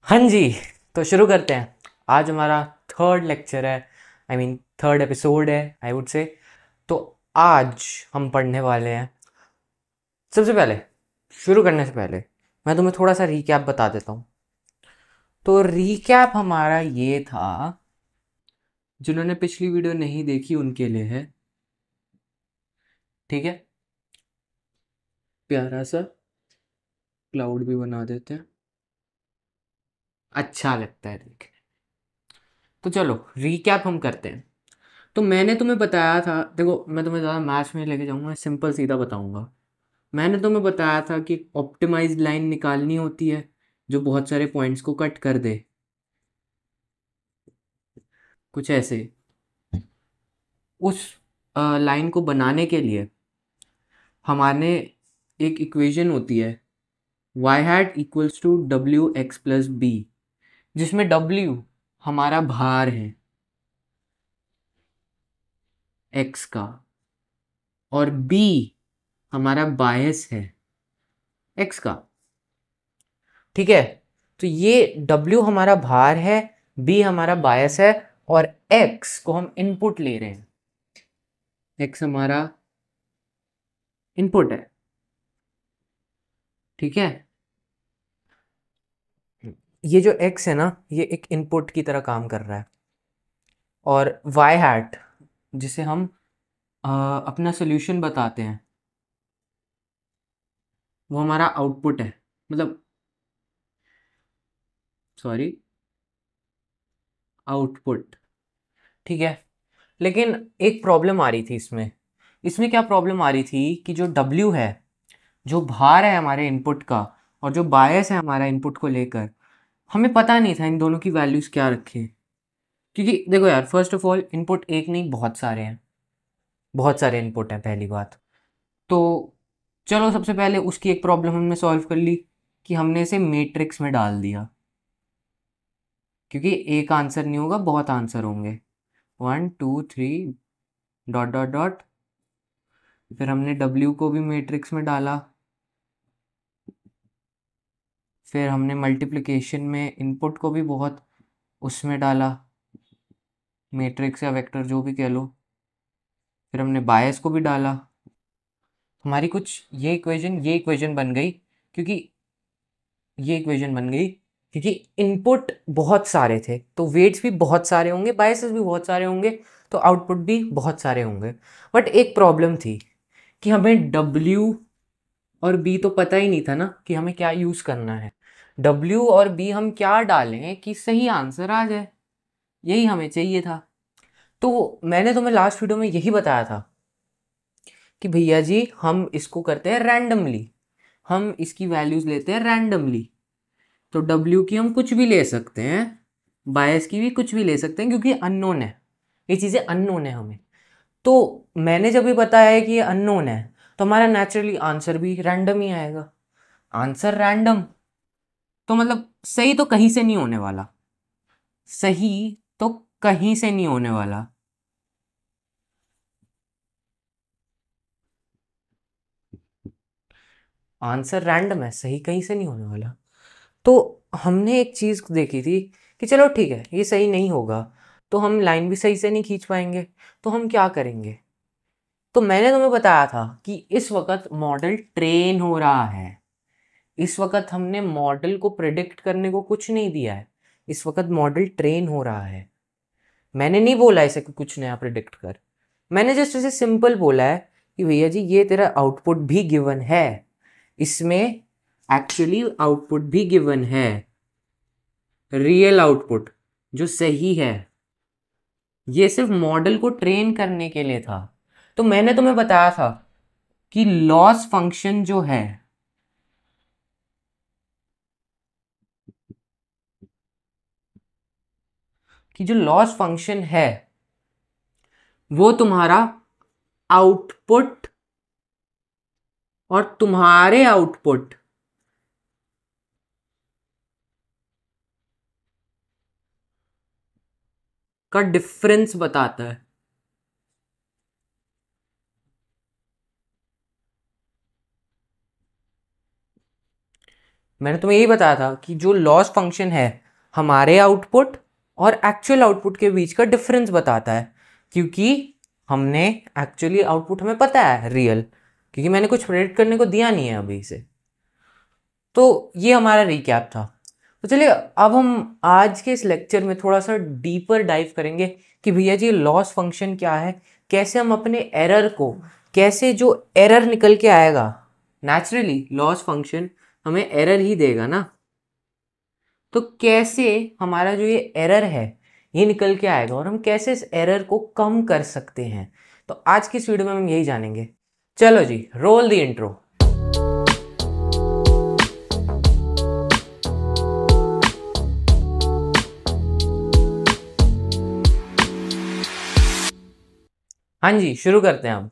हाँ जी। तो शुरू करते हैं। आज हमारा थर्ड लेक्चर है, आई मीन थर्ड एपिसोड है, आई वुड से। तो आज हम पढ़ने वाले हैं। सबसे पहले, शुरू करने से पहले मैं तुम्हें थोड़ा सा रीकैप बता देता हूँ। तो रीकैप हमारा ये था, जिन्होंने पिछली वीडियो नहीं देखी उनके लिए है, ठीक है। प्यारा सा क्लाउड भी बना देते हैं, अच्छा लगता है देखने। तो चलो रीकैप हम करते हैं। तो मैंने तुम्हें बताया था, देखो मैं तुम्हें ज़्यादा मैथ्स में लेके जाऊंगा, सिंपल सीधा बताऊंगा। मैंने तुम्हें बताया था कि ऑप्टिमाइज्ड लाइन निकालनी होती है जो बहुत सारे पॉइंट्स को कट कर दे, कुछ ऐसे। उस लाइन को बनाने के लिए हमारे एक इक्वेशन होती है, वाई हैट इक्वल्स टू डब्ल्यू एक्स प्लस बी, जिसमें डब्ल्यू हमारा भार है एक्स का, और बी हमारा बायस है एक्स का, ठीक है। तो ये W हमारा भार है, B हमारा बायस है, और X को हम इनपुट ले रहे हैं। X हमारा इनपुट है, ठीक है। ये जो X है ना, ये एक इनपुट की तरह काम कर रहा है। और Y हैट, जिसे हम अपना सोल्यूशन बताते हैं, वो हमारा आउटपुट है, मतलब सॉरी, आउटपुट, ठीक है। लेकिन एक प्रॉब्लम आ रही थी इसमें। इसमें क्या प्रॉब्लम आ रही थी कि जो W है, जो भार है हमारे इनपुट का, और जो बायस है हमारा इनपुट को लेकर, हमें पता नहीं था इन दोनों की वैल्यूज़ क्या रखें। क्योंकि देखो यार, फर्स्ट ऑफ ऑल इनपुट एक नहीं बहुत सारे हैं, बहुत सारे इनपुट हैं पहली बात। तो चलो सबसे पहले उसकी एक प्रॉब्लम हमने सॉल्व कर ली कि हमने इसे मैट्रिक्स में डाल दिया, क्योंकि एक आंसर नहीं होगा, बहुत आंसर होंगे, 1 2 3 डॉट डॉट डॉट। फिर हमने W को भी मैट्रिक्स में डाला, फिर हमने मल्टीप्लिकेशन में इनपुट को भी बहुत उसमें डाला, मैट्रिक्स या वेक्टर जो भी कह लो। फिर हमने बायस को भी डाला। हमारी कुछ ये इक्वेशन बन गई, क्योंकि ये इक्वेशन बन गई क्योंकि इनपुट बहुत सारे थे, तो वेट्स भी बहुत सारे होंगे, बायसेस भी बहुत सारे होंगे, तो आउटपुट भी बहुत सारे होंगे। बट एक प्रॉब्लम थी कि हमें W और B तो पता ही नहीं था ना कि हमें क्या यूज़ करना है। W और B हम क्या डालें कि सही आंसर आ जाए, यही हमें चाहिए था। तो मैंने तुम्हें लास्ट वीडियो में यही बताया था कि भैया जी हम इसको करते हैं रैंडमली, हम इसकी वैल्यूज़ लेते हैं रैंडमली। तो W की हम कुछ भी ले सकते हैं, बायस की भी कुछ भी ले सकते हैं, क्योंकि अननोन है, ये चीज़ें अननोन है हमें। तो मैंने जब भी बताया है कि ये अननोन है, तो हमारा नेचुरली आंसर भी रैंडम ही आएगा। आंसर रैंडम, तो मतलब सही तो कहीं से नहीं होने वाला, सही तो कहीं से नहीं होने वाला। आंसर रैंडम है, सही कहीं से नहीं होने वाला। तो हमने एक चीज़ देखी थी कि चलो ठीक है, ये सही नहीं होगा, तो हम लाइन भी सही से नहीं खींच पाएंगे, तो हम क्या करेंगे। तो मैंने तुम्हें बताया था कि इस वक्त मॉडल ट्रेन हो रहा है, इस वक्त हमने मॉडल को प्रिडिक्ट करने को कुछ नहीं दिया है, इस वक्त मॉडल ट्रेन हो रहा है। मैंने नहीं बोला इसे कि कुछ नया प्रिडिक्ट कर, मैंने जस्ट इसे सिंपल बोला है कि भैया जी ये तेरा आउटपुट भी गिवन है, इसमें एक्चुअली आउटपुट भी गिवन है, रियल आउटपुट जो सही है। ये सिर्फ मॉडल को ट्रेन करने के लिए था। तो मैंने तुम्हें बताया था कि लॉस फंक्शन जो है, कि जो लॉस फंक्शन है वो तुम्हारा आउटपुट और तुम्हारे आउटपुट का डिफरेंस बताता है। मैंने तुम्हें यही बताया था कि जो लॉस फंक्शन है हमारे आउटपुट और एक्चुअल आउटपुट के बीच का डिफरेंस बताता है, क्योंकि हमने एक्चुअली आउटपुट हमें पता है रियल, क्योंकि मैंने कुछ प्रेडिक्ट करने को दिया नहीं है अभी से। तो ये हमारा रिकैप था। तो चलिए अब हम आज के इस लेक्चर में थोड़ा सा डीपर डाइव करेंगे कि भैया जी लॉस फंक्शन क्या है, कैसे हम अपने एरर को, कैसे जो एरर निकल के आएगा, नेचुरली लॉस फंक्शन हमें एरर ही देगा ना, तो कैसे हमारा जो ये एरर है ये निकल के आएगा और हम कैसे इस एरर को कम कर सकते हैं। तो आज की इस वीडियो में हम यही जानेंगे। चलो जी, रोल द इंट्रो। हाँ जी, शुरू करते हैं हम।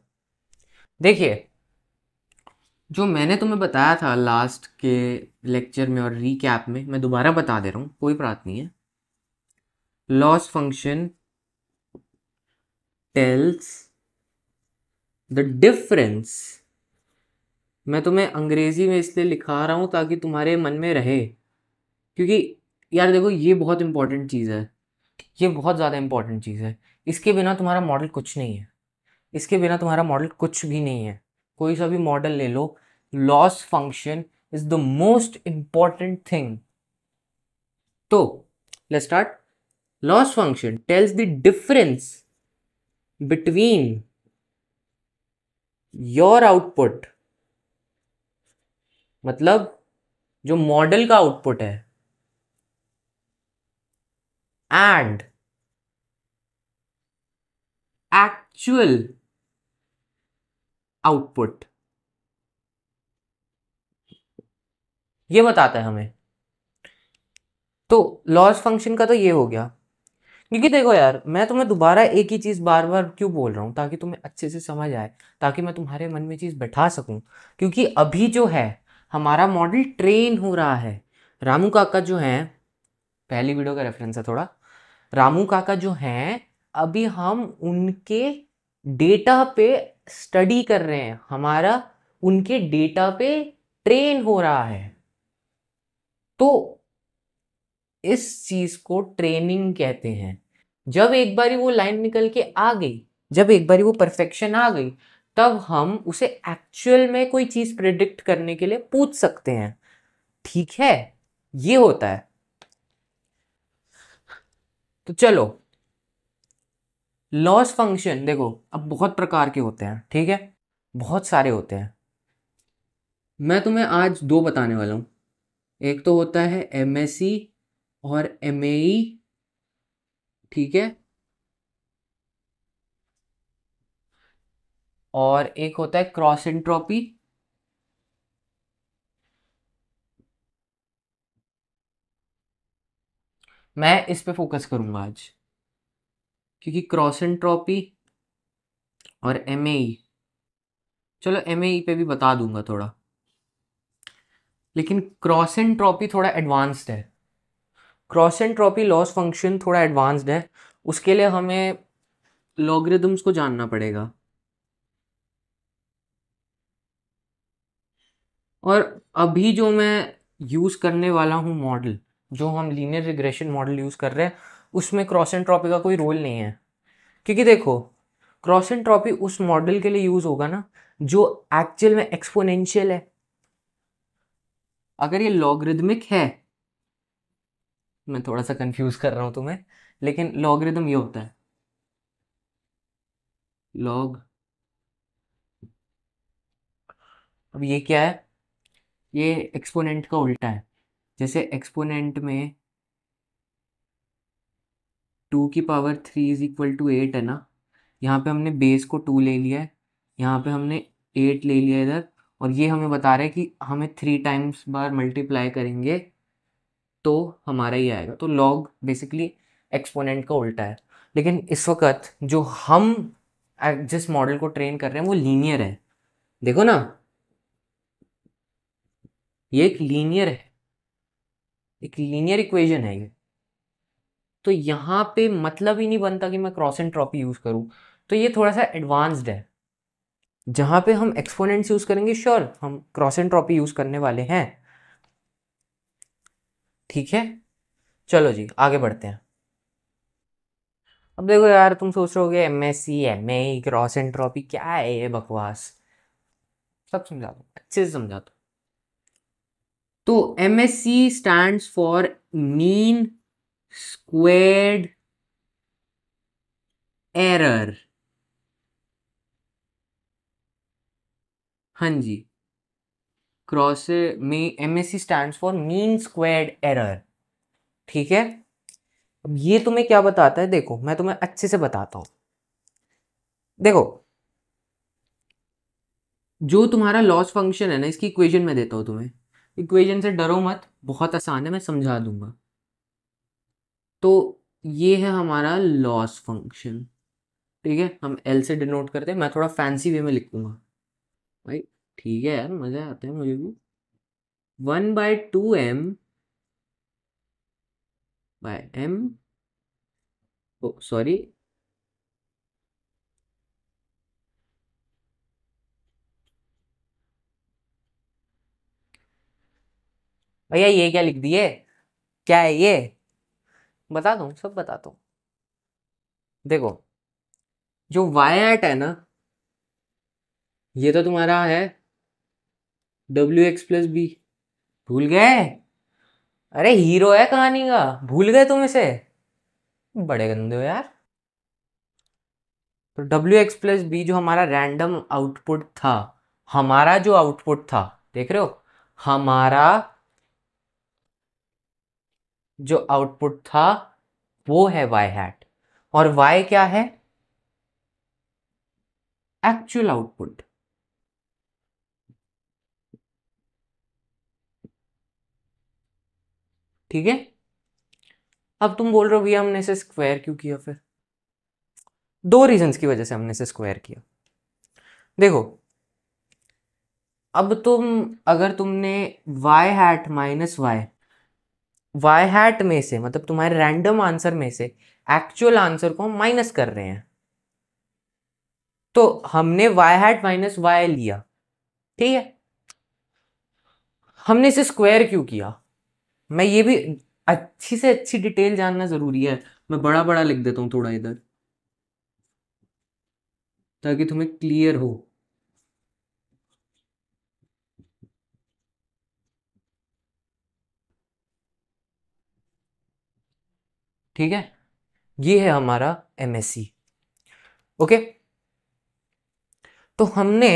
देखिए, जो मैंने तुम्हें बताया था लास्ट के लेक्चर में और रीकैप में, मैं दोबारा बता दे रहा हूँ, कोई बात नहीं है। Loss function tells the difference, मैं तुम्हें अंग्रेजी में इसलिए लिखा रहा हूँ ताकि तुम्हारे मन में रहे, क्योंकि यार देखो ये बहुत इंपॉर्टेंट चीज़ है, ये बहुत ज़्यादा इंपॉर्टेंट चीज़ है। इसके बिना तुम्हारा मॉडल कुछ नहीं है, इसके बिना तुम्हारा मॉडल कुछ भी नहीं है। कोई सा भी मॉडल ले लो, loss function is the most important thing. तो let's start. Loss function tells the difference between your output, मतलब जो मॉडल का आउटपुट है, एंड एक्चुअल आउटपुट, ये बताता है हमें। तो लॉस फंक्शन का तो ये हो गया। क्योंकि देखो यार, मैं तुम्हें दोबारा एक ही चीज़ बार बार क्यों बोल रहा हूँ, ताकि तुम्हें अच्छे से समझ आए, ताकि मैं तुम्हारे मन में चीज़ बैठा सकूँ। क्योंकि अभी जो है हमारा मॉडल ट्रेन हो रहा है। रामू काका जो हैं, पहली वीडियो का रेफरेंस है थोड़ा, रामू काका जो हैं, अभी हम उनके डेटा पे स्टडी कर रहे हैं, हमारा उनके डेटा पे ट्रेन हो रहा है। तो इस चीज को ट्रेनिंग कहते हैं। जब एक बारी वो लाइन निकल के आ गई, जब एक बारी वो परफेक्शन आ गई, तब हम उसे एक्चुअल में कोई चीज प्रिडिक्ट करने के लिए पूछ सकते हैं। ठीक है, ये होता है। तो चलो, लॉस फंक्शन देखो अब बहुत प्रकार के होते हैं, ठीक है, बहुत सारे होते हैं। मैं तुम्हें आज दो बताने वाला हूँ। एक तो होता है एमएसई और एमएई, ठीक है, और एक होता है क्रॉस एंट्रोपी। मैं इस पे फोकस करूंगा आज, क्योंकि क्रॉस एंट्रोपी और एमएई, चलो एमएई पे भी बता दूंगा थोड़ा, लेकिन क्रॉस एंट्रोपी थोड़ा एडवांस्ड है। क्रॉस एंट्रोपी लॉस फंक्शन थोड़ा एडवांस्ड है, उसके लिए हमें लॉगरिदम्स को जानना पड़ेगा। और अभी जो मैं यूज़ करने वाला हूँ मॉडल, जो हम लीनियर रिग्रेशन मॉडल यूज़ कर रहे हैं, उसमें क्रॉस एंट्रोपी का कोई रोल नहीं है। क्योंकि देखो, क्रॉस एंट्रोपी उस मॉडल के लिए यूज़ होगा ना जो एक्चुअल में एक्सपोनेंशियल है। अगर ये लॉगरिदमिक है, मैं थोड़ा सा कंफ्यूज कर रहा हूँ तुम्हें, लेकिन लॉगरिदम ये होता है, लॉग। अब ये क्या है? ये एक्सपोनेंट का उल्टा है। जैसे एक्सपोनेंट में 2 की पावर 3 इज इक्वल टू 8 है ना, यहाँ पे हमने बेस को 2 ले लिया है, यहाँ पे हमने 8 ले लिया इधर, और ये हमें बता रहा है कि हमें 3 टाइम्स बार मल्टीप्लाई करेंगे तो हमारा ही आएगा। तो लॉग बेसिकली एक्सपोनेंट का उल्टा है। लेकिन इस वक्त जो हम जिस मॉडल को ट्रेन कर रहे हैं वो लीनियर है। देखो ना, ये एक लीनियर है, एक लीनियर इक्वेशन है ये। तो यहाँ पे मतलब ही नहीं बनता कि मैं क्रॉस एंट्रोपी यूज़ करूँ। तो ये थोड़ा सा एडवांस्ड है। जहाँ पे हम एक्सपोनेंट्स यूज़ करेंगे, श्योर हम क्रॉस एंट्रोपी यूज़ करने वाले हैं। ठीक है, चलो जी आगे बढ़ते हैं। अब देखो यार, तुम सोच रहे होगे MSc MA क्रॉस एंट्रोपी क्या है ये बकवास, सब समझा दो, अच्छे से समझा दो। तो MSc stands for mean squared error. हाँ जी, क्रॉस में MSc stands for mean squared error. ठीक है, अब ये तुम्हें क्या बताता है, देखो मैं तुम्हें अच्छे से बताता हूँ। देखो, जो तुम्हारा लॉस फंक्शन है ना, इसकी इक्वेशन में देता हूँ तुम्हें। इक्वेशन से डरो मत, बहुत आसान है, मैं समझा दूंगा। तो ये है हमारा लॉस फंक्शन। ठीक है, हम L से डिनोट करते हैं, मैं थोड़ा फैंसी वे में लिखूंगा भाई। ठीक है यार, मजा आता है मुझे भी। 1/2m बाय m, ओ सॉरी, भैया ये क्या लिख दिए, क्या है ये, बता दूं, सब बताता हूँ। देखो, जो y एट है ना, ये तो तुम्हारा है WX+B। भूल गए, अरे हीरो है कहानी का, भूल गए तुम इसे, बड़े गंदे हो यार। तो WX+B जो हमारा रैंडम आउटपुट था, हमारा जो आउटपुट था, देख रहे हो, हमारा जो आउटपुट था वो है y हैट, और y क्या है, एक्चुअल आउटपुट। ठीक है, अब तुम बोल रहे हो भैया हमने इसे स्क्वायर क्यों किया, फिर दो रीजंस की वजह से हमने इसे स्क्वायर किया। देखो, अब तुम, अगर तुमने y hat minus y hat में से, मतलब तुम्हारे रैंडम आंसर में से एक्चुअल आंसर को हम माइनस कर रहे हैं, तो हमने y हैट माइनस y लिया। ठीक है, हमने इसे स्क्वायर क्यों किया, मैं ये भी अच्छी से अच्छी डिटेल जानना जरूरी है। मैं बड़ा बड़ा लिख देता हूँ थोड़ा इधर, ताकि तुम्हें क्लियर हो। ठीक है, ये है हमारा MSc। ओके, तो हमने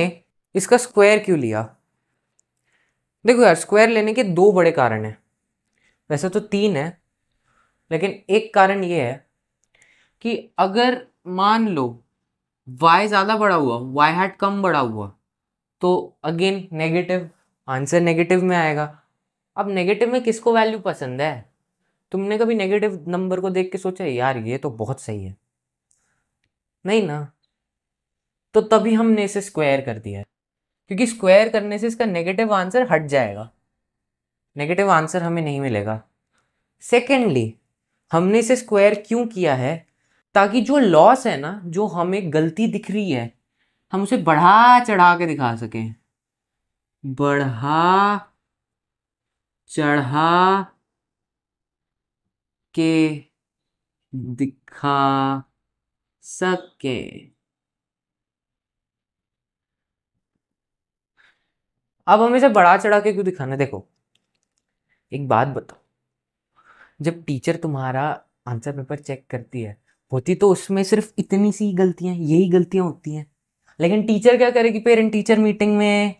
इसका स्क्वायर क्यों लिया। देखो यार, स्क्वायर लेने के दो बड़े कारण हैं, वैसे तो तीन है, लेकिन एक कारण ये है कि अगर मान लो y ज़्यादा बड़ा हुआ, y हैट कम बड़ा हुआ, तो अगेन नेगेटिव, आंसर नेगेटिव में आएगा। अब नेगेटिव में किसको वैल्यू पसंद है, तुमने कभी नेगेटिव नंबर को देख के सोचा यार ये तो बहुत सही है, नहीं ना, तो तभी हमने इसे स्क्वायर कर दिया है, क्योंकि स्क्वायर करने से इसका नेगेटिव आंसर हट जाएगा, नेगेटिव आंसर हमें नहीं मिलेगा। सेकेंडली, हमने इसे स्क्वायर क्यों किया है, ताकि जो लॉस है ना, जो हमें गलती दिख रही है, हम उसे बढ़ा चढ़ा के दिखा सकें, बढ़ा चढ़ा के दिखा सके। अब हमें इसे बढ़ा चढ़ा के क्यों दिखाना है, देखो एक बात बताओ, जब टीचर तुम्हारा आंसर पेपर चेक करती है, होती तो उसमें सिर्फ इतनी सी गलतियां, यही गलतियां होती हैं, लेकिन टीचर क्या करेगी, पेरेंट टीचर मीटिंग में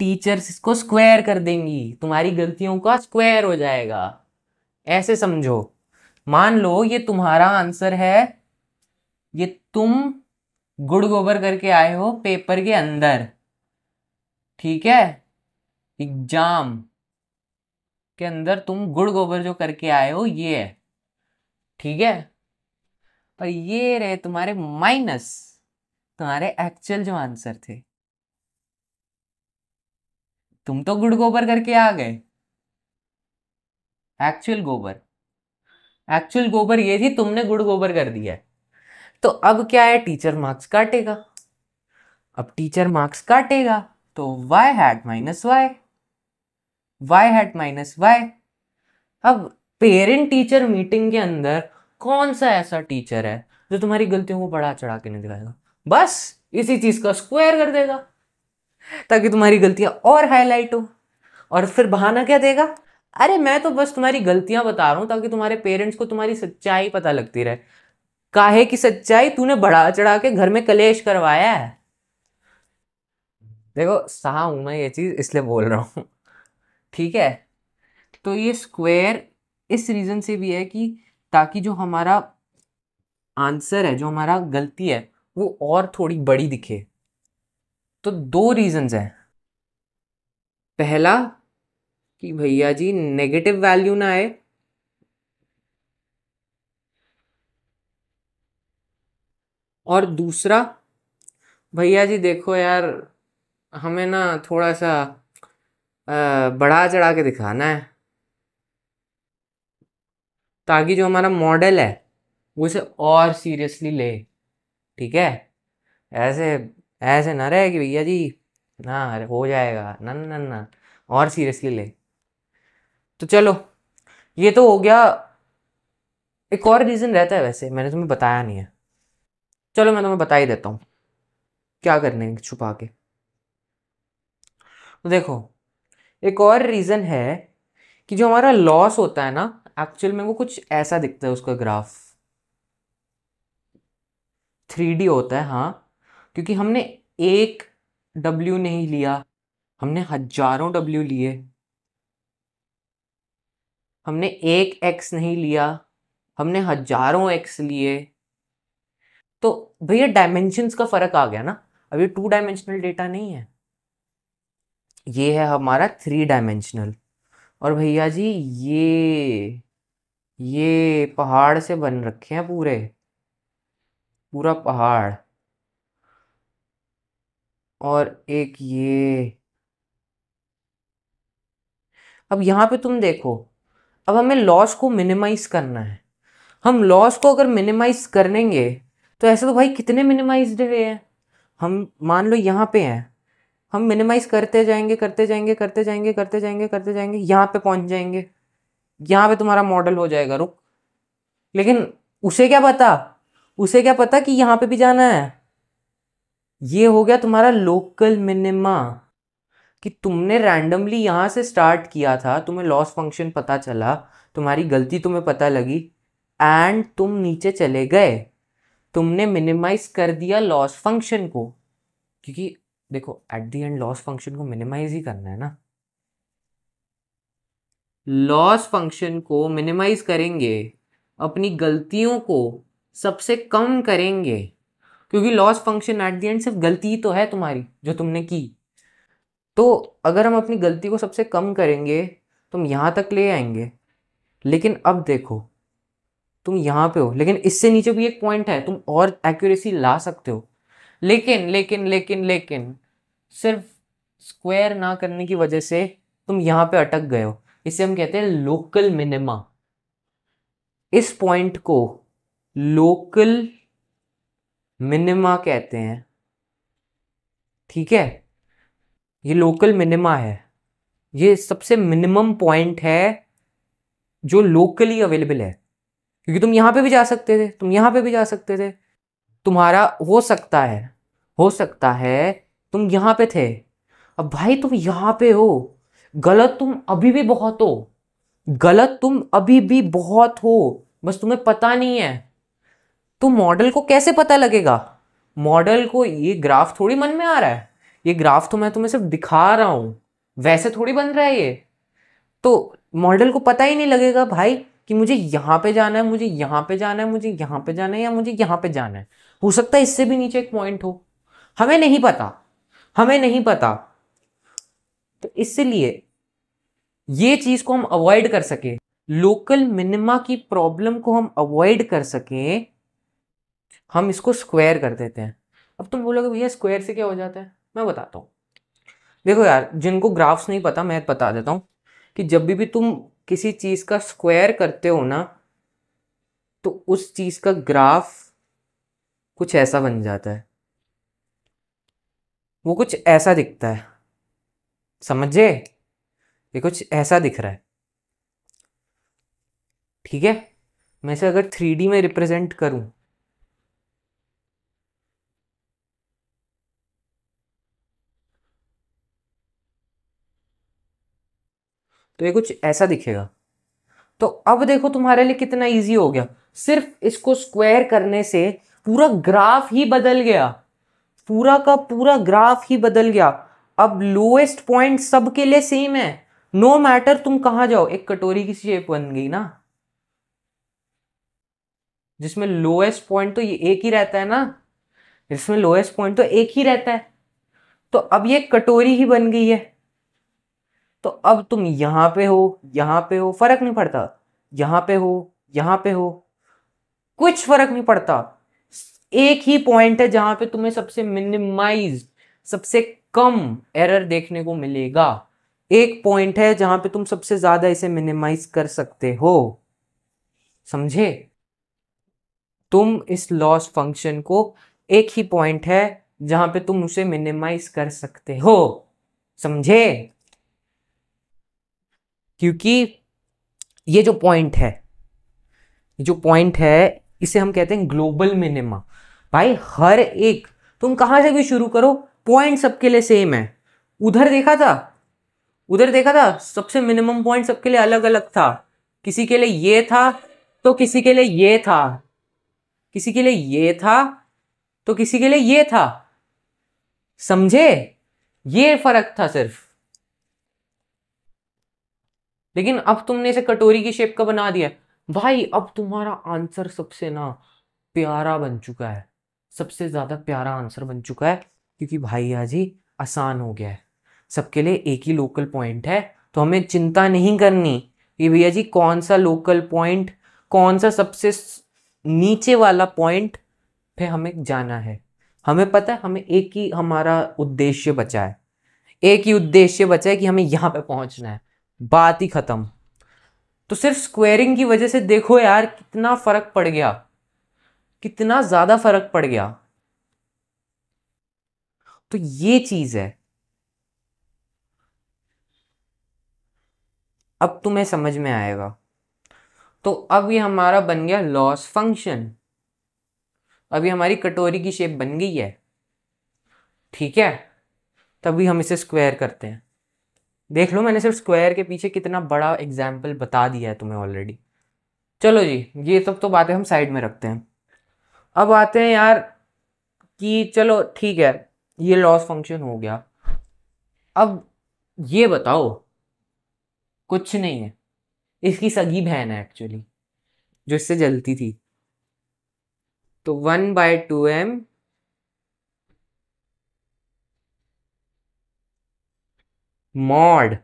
टीचर्स इसको स्क्वायर कर देंगी, तुम्हारी गलतियों का स्क्वायर हो जाएगा। ऐसे समझो, मान लो ये तुम्हारा आंसर है, ये तुम गुड़ गोबर करके आए हो पेपर के अंदर, ठीक है, एग्जाम के अंदर तुम गुड़ गोबर जो करके आए हो ये है, ठीक है, और ये रहे तुम्हारे माइनस, तुम्हारे एक्चुअल जो आंसर थे, तुम तो गुड़ गोबर करके आ गए, एक्चुअल गोबर, एक्चुअल गोबर ये थी, तुमने गुड़ गोबर कर दिया है। तो अब क्या है, टीचर मार्क्स काटेगा, अब टीचर मार्क्स काटेगा, तो y hat minus y, y hat minus y, अब पेरेंट टीचर मीटिंग के अंदर कौन सा ऐसा टीचर है जो तुम्हारी गलतियों को बढ़ा चढ़ा के नहीं दिखाएगा, बस इसी चीज का स्क्वायर कर देगा ताकि तुम्हारी गलतियां और हाईलाइट हो। और फिर बहाना क्या देगा, अरे मैं तो बस तुम्हारी गलतियां बता रहा हूं ताकि तुम्हारे पेरेंट्स को तुम्हारी सच्चाई पता लगती रहे। काहे की सच्चाई, तूने बढ़ा चढ़ा के घर में कलेश करवाया है। देखो सहा हूं मैं ये चीज इसलिए बोल रहा हूं। ठीक है, तो ये स्क्वायर इस रीजन से भी है कि ताकि जो हमारा आंसर है, जो हमारा गलती है, वो और थोड़ी बड़ी दिखे। तो दो रीजंस है, पहला कि भैया जी नेगेटिव वैल्यू ना आए, और दूसरा भैया जी देखो यार हमें ना थोड़ा सा बढ़ा चढ़ा के दिखाना है ताकि जो हमारा मॉडल है वो इसे और सीरियसली ले। ठीक है, ऐसे ऐसे ना रहे कि भैया जी ना अरे हो जाएगा, ना ना ना ना, और सीरियसली ले। तो चलो ये तो हो गया। एक और रीज़न रहता है, वैसे मैंने तुम्हें बताया नहीं है, चलो मैं तुम्हें बता ही देता हूँ क्या करने हैं छुपा के। तो देखो एक और रीज़न है कि जो हमारा लॉस होता है ना, एक्चुअल में वो कुछ ऐसा दिखता है, उसका ग्राफ 3D होता है। हाँ, क्योंकि हमने एक W नहीं लिया, हमने हजारों W लिए। हमने एक X नहीं लिया, हमने हजारों X लिए। तो भैया डायमेंशंस का फर्क आ गया ना, अब ये 2 डायमेंशनल डेटा नहीं है, ये है हमारा 3 डायमेंशनल। और भैया जी ये पहाड़ से बन रखे हैं पूरे, पूरा पहाड़। और एक ये, अब यहाँ पे तुम देखो, अब हमें लॉस को मिनिमाइज करना है। हम लॉस को अगर मिनिमाइज करेंगे तो ऐसे तो भाई कितने मिनिमाइज्ड हुए हैं। हम मान लो यहाँ पे हैं, हम मिनिमाइज करते जाएंगे करते जाएंगे करते जाएंगे करते जाएंगे करते जाएंगे, यहाँ पे पहुंच जाएंगे, यहाँ पे तुम्हारा मॉडल हो जाएगा। रुक, लेकिन उसे क्या पता, उसे क्या पता कि यहाँ पे भी जाना है। ये हो गया तुम्हारा लोकल मिनिमा, कि तुमने रैंडमली यहाँ से स्टार्ट किया था, तुम्हें लॉस फंक्शन पता चला, तुम्हारी गलती तुम्हें पता लगी, एंड तुम नीचे चले गए, तुमने मिनिमाइज कर दिया लॉस फंक्शन को। क्योंकि देखो at the end loss function को मिनिमाइज ही करना है ना, लॉस फंक्शन को मिनिमाइज करेंगे, अपनी गलतियों को सबसे कम करेंगे, क्योंकि loss function at the end सिर्फ गलती ही तो है तुम्हारी जो तुमने की। तो अगर हम अपनी गलती को सबसे कम करेंगे तुम यहाँ तक ले आएंगे। लेकिन अब देखो तुम यहाँ पे हो, लेकिन इससे नीचे भी एक पॉइंट है, तुम और एक्यूरेसी ला सकते हो। लेकिन सिर्फ स्क्वायर ना करने की वजह से तुम यहाँ पे अटक गए हो। इसे हम कहते हैं लोकल मिनिमा। इस पॉइंट को लोकल मिनिमा कहते हैं। ठीक है, ये लोकल मिनिमा है, ये सबसे मिनिमम पॉइंट है जो लोकली अवेलेबल है। क्योंकि तुम यहाँ पे भी जा सकते थे, तुम यहाँ पे भी जा सकते थे, तुम्हारा हो सकता है तुम यहाँ पे थे, अब भाई तुम यहाँ पे हो, गलत तुम अभी भी बहुत हो, गलत तुम अभी भी बहुत हो, बस तुम्हें पता नहीं है। तो मॉडल को कैसे पता लगेगा, मॉडल को ये ग्राफ थोड़ी मन में आ रहा है, ये ग्राफ तो मैं तुम्हें सिर्फ दिखा रहा हूं, वैसे थोड़ी बन रहा है ये। तो मॉडल को पता ही नहीं लगेगा भाई कि मुझे यहाँ पे जाना है, मुझे यहाँ पे जाना है, मुझे यहाँ पे जाना है, या मुझे यहाँ पे जाना है। हो सकता है इससे भी नीचे एक पॉइंट हो, हमें नहीं पता, हमें नहीं पता। तो इसलिए ये चीज को हम अवॉइड कर सके, लोकल मिनिमा की प्रॉब्लम को हम अवॉइड कर सके, हम इसको स्क्वायर कर देते हैं। अब तुम बोलोगे भैया स्क्वायर से क्या हो जाता है, मैं बताता हूँ। देखो यार जिनको ग्राफ्स नहीं पता मैं बता देता हूँ कि जब भी तुम किसी चीज का स्क्वायर करते हो ना, तो उस चीज का ग्राफ कुछ ऐसा बन जाता है, वो कुछ ऐसा दिखता है, समझे, ये कुछ ऐसा दिख रहा है। ठीक है, मैं इसे अगर 3D में रिप्रेजेंट करूं, तो ये कुछ ऐसा दिखेगा। तो अब देखो तुम्हारे लिए कितना इजी हो गया, सिर्फ इसको स्क्वायर करने से पूरा ग्राफ ही बदल गया, पूरा का पूरा ग्राफ ही बदल गया। अब लोएस्ट पॉइंट सबके लिए सेम है, नो मैटर तुम कहां जाओ। एक कटोरी की शेप बन गई ना, जिसमें लोएस्ट पॉइंट तो ये एक ही रहता है ना, जिसमें लोएस्ट पॉइंट तो एक ही रहता है। तो अब ये कटोरी ही बन गई है। तो अब तुम यहां पे हो, यहां पे हो, फर्क नहीं पड़ता, यहां पे हो, यहां पे हो, कुछ फर्क नहीं पड़ता। एक ही पॉइंट है जहां पे तुम्हें सबसे मिनिमाइज, सबसे कम एरर देखने को मिलेगा। एक पॉइंट है जहां पे तुम सबसे ज्यादा इसे मिनिमाइज कर सकते हो, समझे? तुम इस लॉस फंक्शन को, एक ही पॉइंट है जहां पे तुम उसे मिनिमाइज कर सकते हो, समझे? क्योंकि ये जो पॉइंट है, जो पॉइंट है, इसे हम कहते हैं ग्लोबल मिनिमा। भाई हर एक, तुम कहां से भी शुरू करो, पॉइंट सबके लिए सेम है। उधर देखा था, उधर देखा था, सबसे मिनिमम पॉइंट सबके लिए अलग अलग था। किसी के लिए ये था, तो किसी के लिए ये था, किसी के लिए ये था, तो किसी के लिए ये था, समझे? ये फर्क था सिर्फ। लेकिन अब तुमने इसे कटोरी की शेप का बना दिया भाई, अब तुम्हारा आंसर सबसे ना प्यारा बन चुका है, सबसे ज्यादा प्यारा आंसर बन चुका है। क्योंकि भाई आज ही आसान हो गया है, सबके लिए एक ही लोकल पॉइंट है। तो हमें चिंता नहीं करनी कि भैया जी कौन सा लोकल पॉइंट, कौन सा सबसे नीचे वाला पॉइंट पे हमें जाना है। हमें पता है, हमें एक ही हमारा उद्देश्य बचा है, एक ही उद्देश्य बचा है कि हमें यहां पे पहुंचना है, बात ही खत्म। तो सिर्फ स्क्वेयरिंग की वजह से देखो यार कितना फर्क पड़ गया, कितना ज्यादा फर्क पड़ गया। तो ये चीज है, अब तुम्हें समझ में आएगा। तो अब ये हमारा बन गया लॉस फंक्शन, अभी हमारी कटोरी की शेप बन गई है, ठीक है? तभी हम इसे स्क्वायर करते हैं। देख लो मैंने सिर्फ स्क्वायर के पीछे कितना बड़ा एग्जाम्पल बता दिया है तुम्हें ऑलरेडी। चलो जी, ये सब तो बातें हम साइड में रखते हैं। अब आते हैं यार कि चलो ठीक है, ये लॉस फंक्शन हो गया। अब ये बताओ, कुछ नहीं है, इसकी सगी बहन है एक्चुअली, जो इससे जलती थी। तो 1/2m मॉड,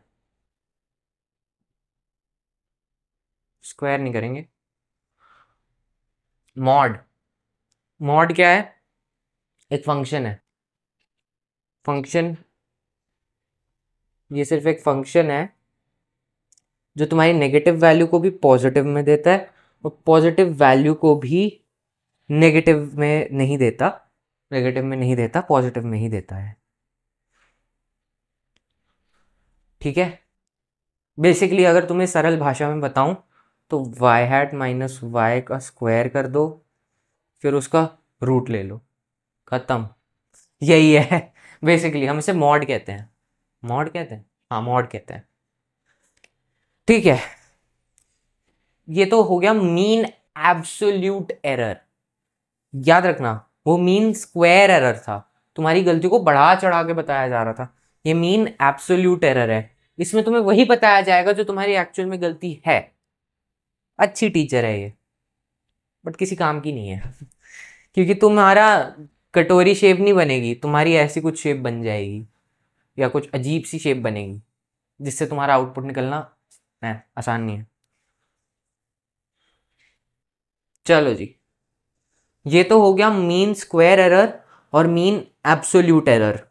स्क्वायर नहीं करेंगे, मॉड। मॉड क्या है? एक फंक्शन है, फंक्शन, ये सिर्फ एक फंक्शन है जो तुम्हारी नेगेटिव वैल्यू को भी पॉजिटिव में देता है और पॉजिटिव वैल्यू को भी नेगेटिव में नहीं देता, नेगेटिव में नहीं देता, पॉजिटिव में ही देता है, ठीक है? बेसिकली अगर तुम्हें सरल भाषा में बताऊं तो वाई हैट माइनस वाई का स्क्वायर कर दो, फिर उसका रूट ले लो, खत्म। यही है बेसिकली, हम इसे मॉड कहते हैं, मॉड कहते हैं, हाँ मॉड कहते हैं, ठीक है? ये तो हो गया मीन एब्सोल्यूट एरर। याद रखना, वो मीन स्क्वायर एरर था, तुम्हारी गलती को बढ़ा चढ़ा के बताया जा रहा था। ये मीन एब्सोल्यूट एरर है, इसमें तुम्हें वही बताया जाएगा जो तुम्हारी एक्चुअल में गलती है। अच्छी टीचर है ये, बट किसी काम की नहीं है क्योंकि तुम्हारा कटोरी शेप नहीं बनेगी, तुम्हारी ऐसी कुछ शेप बन जाएगी या कुछ अजीब सी शेप बनेगी जिससे तुम्हारा आउटपुट निकलना आसान नहीं है। चलो जी, ये तो हो गया मीन स्क्वायर एरर और मीन एब्सोल्यूट एरर।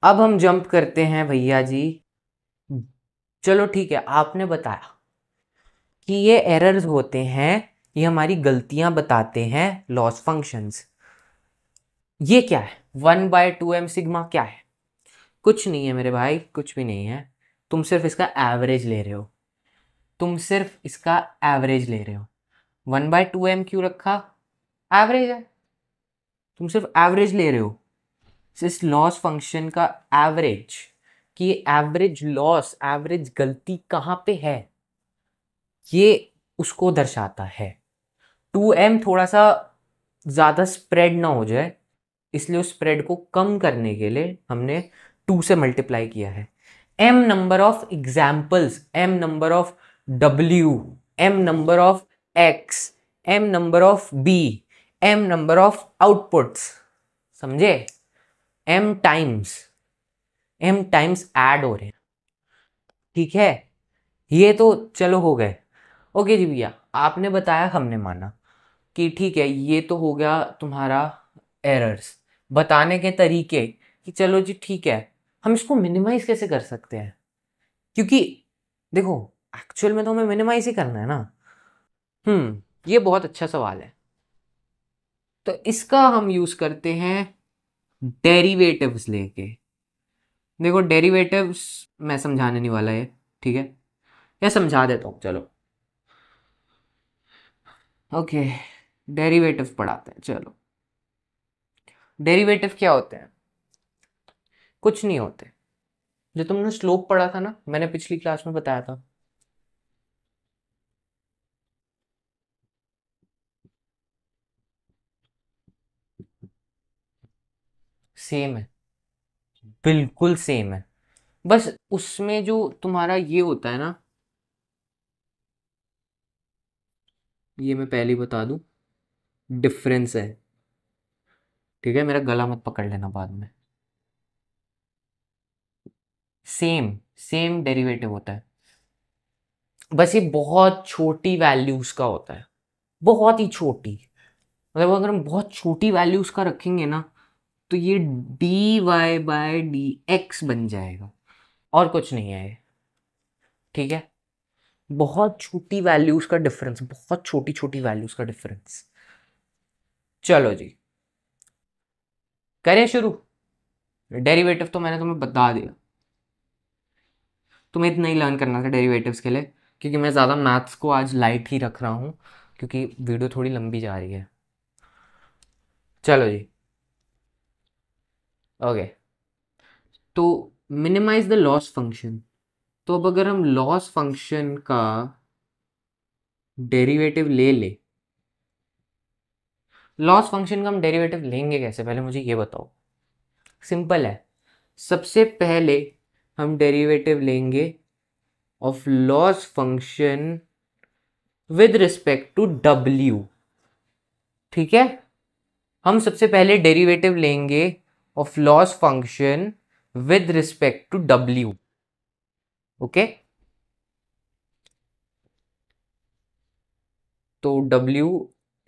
अब हम जंप करते हैं भैया जी, चलो ठीक है, आपने बताया कि ये एरर्स होते हैं, ये हमारी गलतियां बताते हैं लॉस फंक्शंस। ये क्या है 1/2m सिग्मा, क्या है? कुछ नहीं है मेरे भाई, कुछ भी नहीं है, तुम सिर्फ इसका एवरेज ले रहे हो। तुम सिर्फ इसका एवरेज ले रहे हो। 1/2m क्यों रखा? एवरेज है, तुम सिर्फ एवरेज ले रहे हो, इस लॉस फंक्शन का एवरेज, कि एवरेज लॉस, एवरेज गलती कहाँ पे है, ये उसको दर्शाता है। 2m थोड़ा सा ज़्यादा स्प्रेड ना हो जाए, इसलिए उस स्प्रेड को कम करने के लिए हमने 2 से मल्टीप्लाई किया है। m number of examples, m number of w, m number of x, m number of b, m number of outputs, समझे? m टाइम्स ऐड हो रहे हैं, ठीक है? ये तो चलो हो गए। ओके जी भैया, आपने बताया, हमने माना कि ठीक है, ये तो हो गया तुम्हारा एरर्स बताने के तरीके, कि चलो जी ठीक है, हम इसको मिनिमाइज कैसे कर सकते हैं? क्योंकि देखो, एक्चुअल में तो हमें मिनिमाइज ही करना है ना। ये बहुत अच्छा सवाल है। तो इसका हम यूज करते हैं डेरिवेटिव्स लेके। देखो, डेरिवेटिव्स मैं समझाने नहीं वाला है, ठीक है, या समझा देता हूँ, चलो। ओके, डेरिवेटिव पढ़ाते हैं, चलो। डेरिवेटिव क्या होते हैं? कुछ नहीं होते। जो तुमने स्लोप पढ़ा था ना, मैंने पिछली क्लास में बताया था, सेम है, बिल्कुल सेम है। बस उसमें जो तुम्हारा ये होता है ना, ये मैं पहले ही बता दूं, डिफरेंस है, ठीक है? मेरा गला मत पकड़ लेना बाद में। सेम सेम डेरिवेटिव होता है, बस ये बहुत छोटी वैल्यूज का होता है, बहुत ही छोटी। मतलब अगर हम बहुत छोटी वैल्यूज का रखेंगे ना, तो ये dy/dx बन जाएगा, और कुछ नहीं है ये, ठीक है? बहुत छोटी वैल्यूज का डिफरेंस, बहुत छोटी छोटी वैल्यूज का डिफरेंस। चलो जी, करें शुरू। डेरिवेटिव तो मैंने तुम्हें बता दिया, तुम्हें इतना ही लर्न करना था डेरिवेटिव्स के लिए, क्योंकि मैं ज़्यादा मैथ्स को आज लाइट ही रख रहा हूँ, क्योंकि वीडियो थोड़ी लंबी जा रही है। चलो जी, ओके। तो मिनिमाइज द लॉस फंक्शन। तो अब अगर हम लॉस फंक्शन का डेरिवेटिव ले ले, लॉस फंक्शन का हम डेरिवेटिव लेंगे कैसे, पहले मुझे ये बताओ। सिंपल है, सबसे पहले हम डेरिवेटिव लेंगे of loss function with respect to w, ठीक है? हम सबसे पहले डेरिवेटिव लेंगे of loss function with respect to w, okay? तो w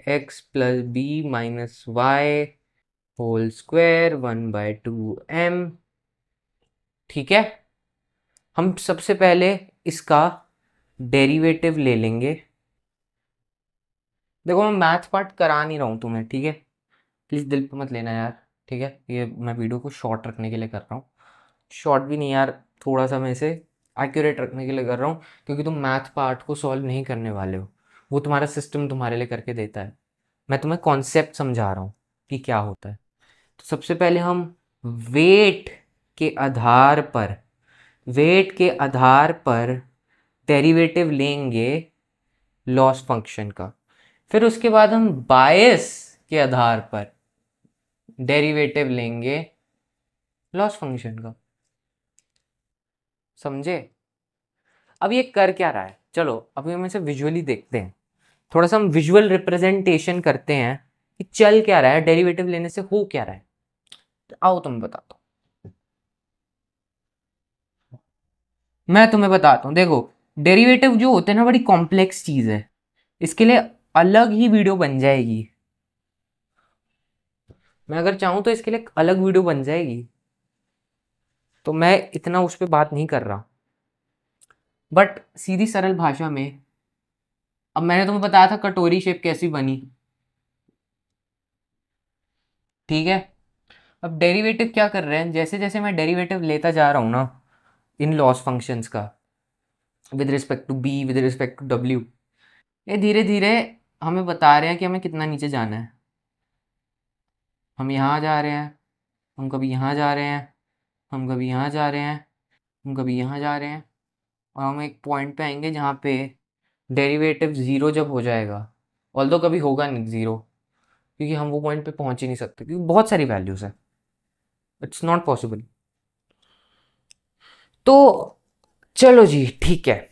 x plus b minus y whole square 1/2m, ठीक है? हम सबसे पहले इसका डेरिवेटिव ले लेंगे। देखो, मैं मैथ पार्ट करा नहीं रहा हूँ तुम्हें, ठीक है? प्लीज़ दिल पे मत लेना यार, ठीक है? ये मैं वीडियो को शॉर्ट रखने के लिए कर रहा हूँ। शॉर्ट भी नहीं यार, थोड़ा सा मैं इसे एक्यूरेट रखने के लिए कर रहा हूँ, क्योंकि तुम मैथ पार्ट को सॉल्व नहीं करने वाले हो, वो तुम्हारा सिस्टम तुम्हारे लिए करके देता है। मैं तुम्हें कॉन्सेप्ट समझा रहा हूँ कि क्या होता है। तो सबसे पहले हम वेट के आधार पर, वेट के आधार पर डेरिवेटिव लेंगे लॉस फंक्शन का। फिर उसके बाद हम बायस के आधार पर डेरिवेटिव लेंगे लॉस फंक्शन का, समझे? अब ये कर क्या रहा है, चलो अभी हम इसे विजुअली देखते हैं। थोड़ा सा हम विजुअल रिप्रेजेंटेशन करते हैं कि चल क्या रहा है, डेरिवेटिव लेने से हो क्या रहा है। तो आओ तुम्हें बताता हूँ, मैं तुम्हें बताता हूँ। देखो, डेरिवेटिव जो होते हैं ना, बड़ी कॉम्प्लेक्स चीज़ है, इसके लिए अलग ही वीडियो बन जाएगी। मैं अगर चाहूँ तो इसके लिए एक अलग वीडियो बन जाएगी, तो मैं इतना उस पर बात नहीं कर रहा। बट सीधी सरल भाषा में, अब मैंने तुम्हें बताया था कटोरी शेप कैसी बनी, ठीक है? अब डेरिवेटिव क्या कर रहे हैं, जैसे जैसे मैं डेरिवेटिव लेता जा रहा हूँ ना इन लॉस फंक्शंस का, with respect to b, with respect to डब्ल्यू। ये धीरे धीरे हमें बता रहे हैं कि हमें कितना नीचे जाना है। हम यहाँ जा रहे हैं, हम कभी यहाँ जा रहे हैं, हम कभी यहाँ जा रहे हैं, हम कभी यहाँ जा रहे हैं, और हम एक पॉइंट पे आएंगे जहाँ पे डेरिवेटिव ज़ीरो जब हो जाएगा, ऑल्दो कभी होगा नहीं ज़ीरो, क्योंकि हम वो पॉइंट पे पहुँच ही नहीं सकते, क्योंकि बहुत सारी वैल्यूज़ है, इट्स नॉट पॉसिबल। तो चलो जी ठीक है,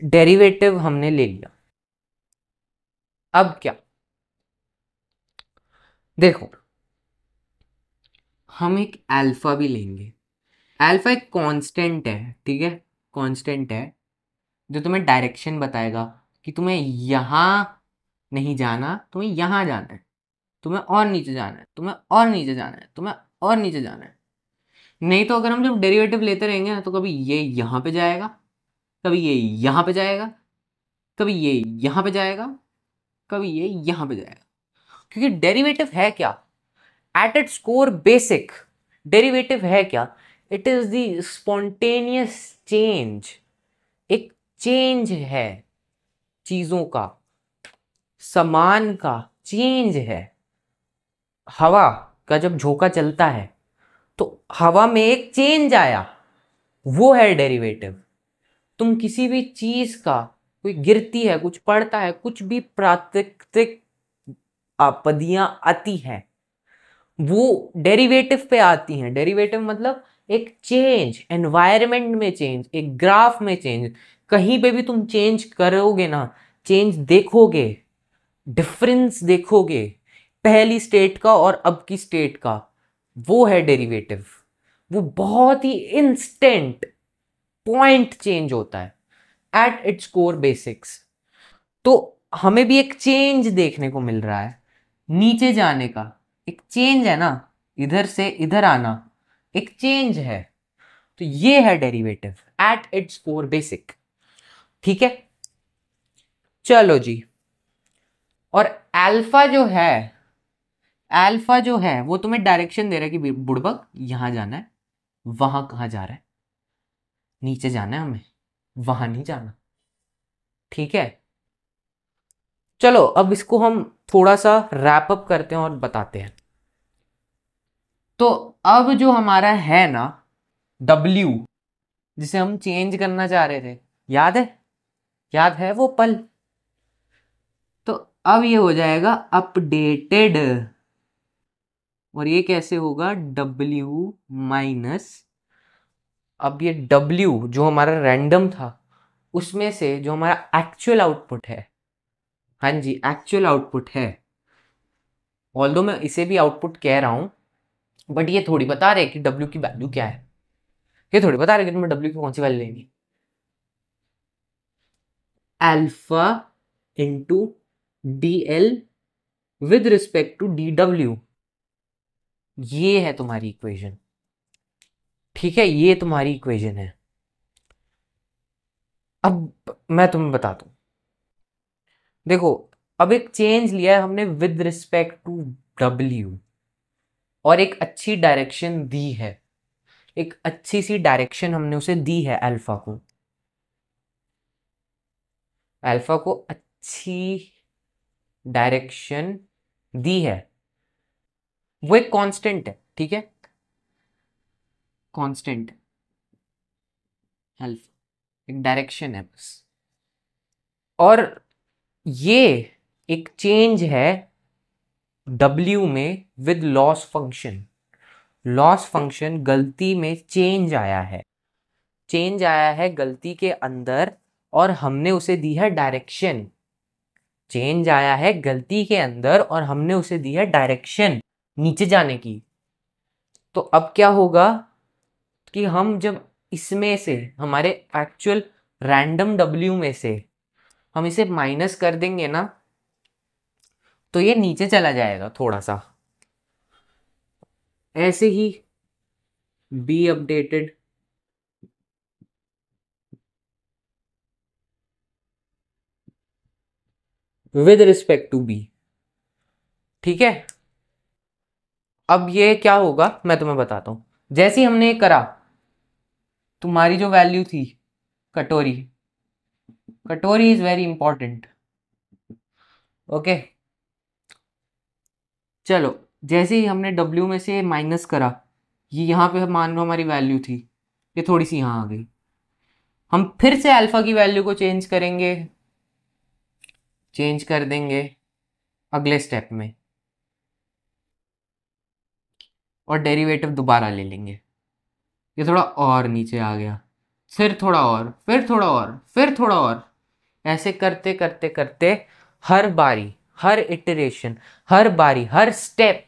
डेरिवेटिव हमने ले लिया। अब क्या, देखो हम एक अल्फा भी लेंगे। अल्फा एक कांस्टेंट है, ठीक है, कांस्टेंट है जो तुम्हें डायरेक्शन बताएगा कि तुम्हें यहाँ नहीं जाना, तुम्हें यहाँ जाना है, तुम्हें और नीचे जाना है, तुम्हें और नीचे जाना है, तुम्हें और नीचे जाना है। नहीं तो अगर हम जब डेरिवेटिव लेते रहेंगे ना, तो कभी ये यहाँ पे जाएगा, कभी ये यहाँ पे जाएगा, कभी ये यहाँ पे जाएगा, कभी ये यहाँ पे जाएगा। क्योंकि डेरिवेटिव है क्या, at its core basic derivative है क्या, it is the spontaneous change, एक चेंज है चीजों का, सामान का चेंज है। हवा का जब झोंका चलता है तो हवा में एक चेंज आया, वो है डेरिवेटिव। तुम किसी भी चीज का, कोई गिरती है, कुछ पड़ता है, कुछ भी प्राकृतिक आपदियां आती हैं, वो डेरिवेटिव पे आती हैं। डेरिवेटिव मतलब एक चेंज, एनवायरनमेंट में चेंज, एक ग्राफ में चेंज, कहीं पे भी तुम चेंज करोगे ना, चेंज देखोगे, डिफरेंस देखोगे पहली स्टेट का और अब की स्टेट का, वो है डेरिवेटिव। वो बहुत ही इंस्टेंट पॉइंट चेंज होता है एट इट्स कोर बेसिक्स। तो हमें भी एक चेंज देखने को मिल रहा है, नीचे जाने का एक चेंज है ना, इधर से इधर आना एक चेंज है। तो ये है derivative at its core basic, ठीक है। चलो जी, और अल्फा जो है, अल्फा जो है वो तुम्हें डायरेक्शन दे रहा है कि बुड़बक यहां जाना है, वहां कहां जा रहा है, नीचे जाना है हमें, वहां नहीं जाना, ठीक है। चलो अब इसको हम थोड़ा सा रैप अप करते हैं और बताते हैं। तो अब जो हमारा है ना W, जिसे हम चेंज करना चाह रहे थे, याद है, याद है वो पल। तो अब ये हो जाएगा अपडेटेड, और ये कैसे होगा, W माइनस, अब ये W जो हमारा रैंडम था उसमें से जो हमारा एक्चुअल आउटपुट है, हाँ जी एक्चुअल आउटपुट है, ऑल्दो मैं इसे भी आउटपुट कह रहा हूं, बट ये थोड़ी बता रहे कि W की वैल्यू क्या है, ये थोड़ी बता रहे कि तुम्हें W की कौन सी वैल्यू लेनी। Alpha into DL with respect to DW, ये है तुम्हारी इक्वेशन, ठीक है, ये तुम्हारी इक्वेशन है। अब मैं तुम्हें बताता हूं, देखो अब एक चेंज लिया है हमने विद रिस्पेक्ट टू W, और एक अच्छी डायरेक्शन दी है, एक अच्छी सी डायरेक्शन हमने उसे दी है अल्फा को, अल्फा को अच्छी डायरेक्शन दी है। वो एक कांस्टेंट है, ठीक है, कांस्टेंट अल्फा एक डायरेक्शन है बस, और ये एक चेंज है W में with loss function, loss function गलती में चेंज आया है, चेंज आया है गलती के अंदर, और हमने उसे दी है डायरेक्शन, चेंज आया है गलती के अंदर और हमने उसे दी है डायरेक्शन नीचे जाने की। तो अब क्या होगा कि हम जब इसमें से हमारे एक्चुअल रैंडम W में से हम इसे माइनस कर देंगे ना, तो ये नीचे चला जाएगा थोड़ा सा, ऐसे ही B updated with respect to B, ठीक है। अब ये क्या होगा मैं तुम्हें बताता हूं, जैसे ही हमने ये करा, तुम्हारी जो वैल्यू थी कटोरी, कटोरी इज वेरी इंपॉर्टेंट। ओके, चलो, जैसे ही हमने W में से माइनस करा, ये यहाँ पे मान लो हमारी वैल्यू थी, ये थोड़ी सी यहाँ आ गई। हम फिर से अल्फा की वैल्यू को चेंज करेंगे, चेंज कर देंगे अगले स्टेप में, और डेरिवेटिव दोबारा ले लेंगे। ये थोड़ा और नीचे आ गया, फिर थोड़ा और, फिर थोड़ा और, फिर थोड़ा और, ऐसे करते करते करते हर बारी, हर इटरेशन, हर बारी, हर स्टेप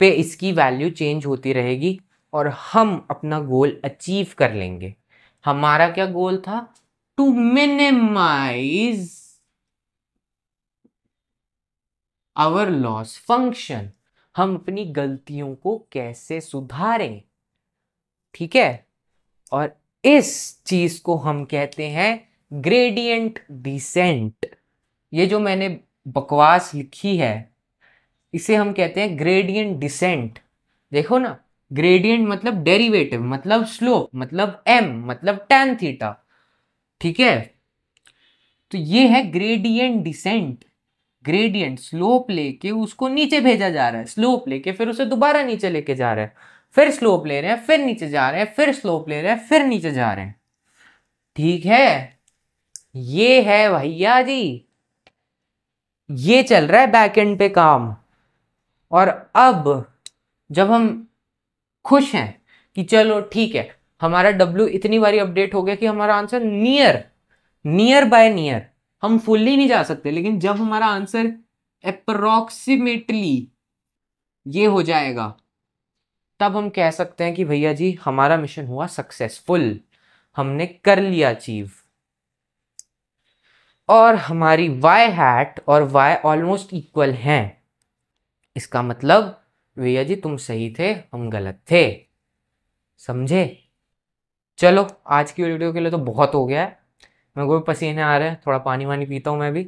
पे इसकी वैल्यू चेंज होती रहेगी और हम अपना गोल अचीव कर लेंगे। हमारा क्या गोल था? To minimize our loss function. हम अपनी गलतियों को कैसे सुधारें, ठीक है? और इस चीज को हम कहते हैं ग्रेडियंट डिसेंट। ये जो मैंने बकवास लिखी है, इसे हम कहते हैं ग्रेडियंट डिसेंट। देखो ना, ग्रेडियंट मतलब डेरिवेटिव, मतलब स्लोप, मतलब m, मतलब tan थीटा, ठीक है? तो ये है ग्रेडियंट डिसेंट। ग्रेडियंट स्लोप लेके उसको नीचे भेजा जा रहा है, स्लोप लेके फिर उसे दोबारा नीचे लेके जा रहा है, फिर स्लोप ले रहे हैं, फिर नीचे जा रहे हैं, फिर स्लोप ले रहे हैं, फिर नीचे जा रहे हैं, ठीक है? ये है भैया जी, ये चल रहा है बैक एंड पे काम। और अब जब हम खुश हैं कि चलो ठीक है, हमारा W इतनी बारी अपडेट हो गया कि हमारा answer near, near by near, हम फुल्ली नहीं जा सकते, लेकिन जब हमारा आंसर अप्रोक्सीमेटली ये हो जाएगा, तब हम कह सकते हैं कि भैया जी हमारा मिशन हुआ सक्सेसफुल, हमने कर लिया अचीव। और हमारी y हैट और y ऑलमोस्ट इक्वल हैं। इसका मतलब भैया जी तुम सही थे, हम गलत थे, समझे? चलो, आज की वीडियो के लिए तो बहुत हो गया है, मेरे को भी पसीने आ रहे हैं, थोड़ा पानी वानी पीता हूँ मैं भी।